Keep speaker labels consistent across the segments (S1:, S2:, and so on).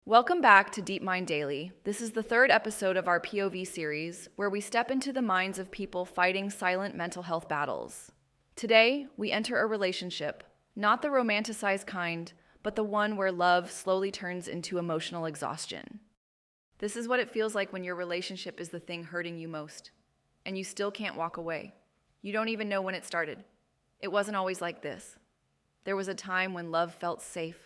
S1: Welcome back to DeepMind Daily. This is the third episode of our POV series, where we step into the minds of people fighting silent mental health battles. Today, we enter a relationship, not the romanticized kind, but the one where love slowly turns into emotional exhaustion. This is what it feels like when your relationship is the thing hurting you most, and you still can't walk away. You don't even know when it started. It wasn't always like this. There was a time when love felt safe,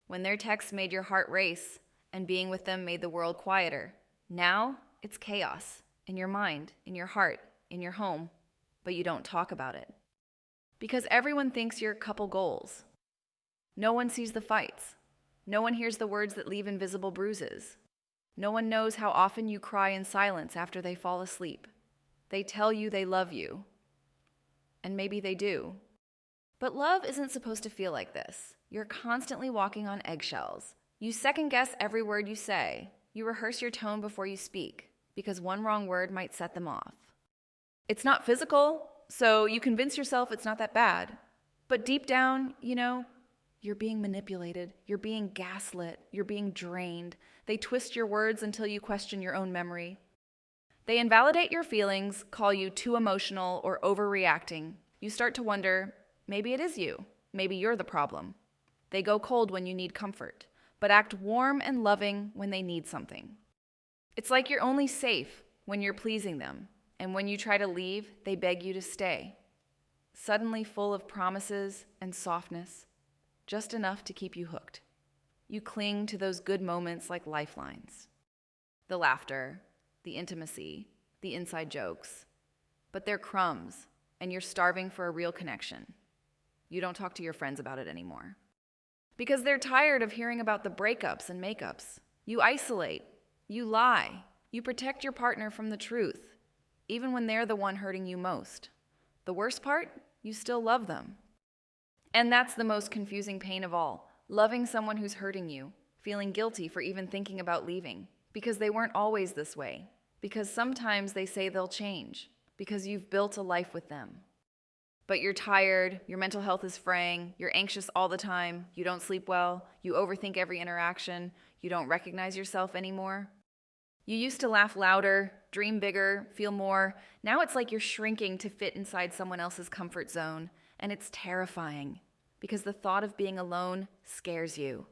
S1: when their texts made your heart race and being with them made the world quieter. Now, it's chaos in your mind, in your heart, in your home, but you don't talk about it. Because everyone thinks you're couple goals. No one sees the fights. No one hears the words that leave invisible bruises. No one knows how often you cry in silence after they fall asleep. They tell you they love you. And maybe they do. But love isn't supposed to feel like this. You're constantly walking on eggshells. You second-guess every word you say. You rehearse your tone before you speak, because one wrong word might set them off. It's not physical, so you convince yourself it's not that bad. But deep down, you're being manipulated. You're being gaslit. You're being drained. They twist your words until you question your own memory. They invalidate your feelings, call you too emotional or overreacting. You start to wonder, maybe it is you. Maybe you're the problem. They go cold when you need comfort, but act warm and loving when they need something. It's like you're only safe when you're pleasing them, and when you try to leave, they beg you to stay. Suddenly full of promises and softness, just enough to keep you hooked. You cling to those good moments like lifelines. The laughter, the intimacy, the inside jokes. But they're crumbs, and you're starving for a real connection. You don't talk to your friends about it anymore. Because they're tired of hearing about the breakups and makeups. You isolate. You lie. You protect your partner from the truth, even when they're the one hurting you most. The worst part? You still love them. And that's the most confusing pain of all. Loving someone who's hurting you, feeling guilty for even thinking about leaving. Because they weren't always this way. Because sometimes they say they'll change. Because you've built a life with them. But you're tired, your mental health is fraying, you're anxious all the time, you don't sleep well, you overthink every interaction, you don't recognize yourself anymore. You used to laugh louder, dream bigger, feel more. Now it's like you're shrinking to fit inside someone else's comfort zone, and it's terrifying, because the thought of being alone scares you.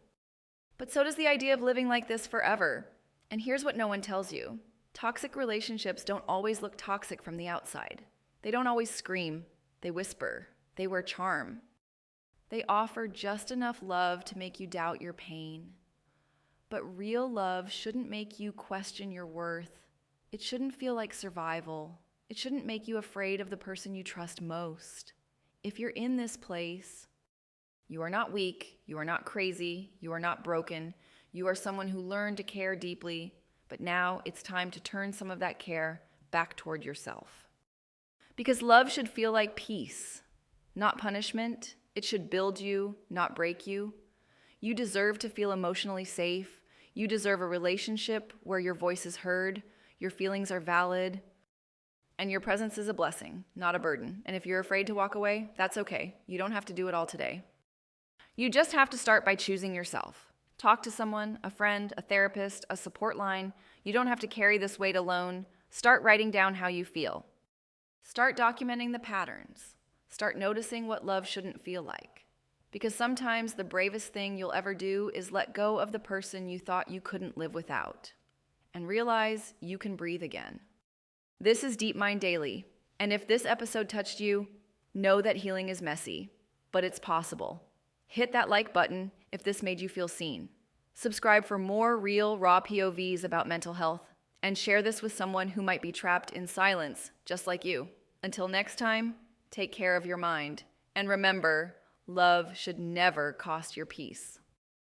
S1: But so does the idea of living like this forever. And here's what no one tells you. Toxic relationships don't always look toxic from the outside. They don't always scream. They whisper. They wear charm. They offer just enough love to make you doubt your pain. But real love shouldn't make you question your worth. It shouldn't feel like survival. It shouldn't make you afraid of the person you trust most. If you're in this place, you are not weak. You are not crazy. You are not broken. You are someone who learned to care deeply, but now it's time to turn some of that care back toward yourself. Because love should feel like peace, not punishment. It should build you, not break you. You deserve to feel emotionally safe. You deserve a relationship where your voice is heard, your feelings are valid, and your presence is a blessing, not a burden. And if you're afraid to walk away, that's okay. You don't have to do it all today. You just have to start by choosing yourself. Talk to someone, a friend, a therapist, a support line. You don't have to carry this weight alone. Start writing down how you feel. Start documenting the patterns. Start noticing what love shouldn't feel like. Because sometimes the bravest thing you'll ever do is let go of the person you thought you couldn't live without. And realize you can breathe again. This is DeepMind Daily. And if this episode touched you, know that healing is messy, but it's possible. Hit that like button if this made you feel seen. Subscribe for more real, raw POVs about mental health. And share this with someone who might be trapped in silence, just like you. Until next time, take care of your mind. And remember, love should never cost your peace.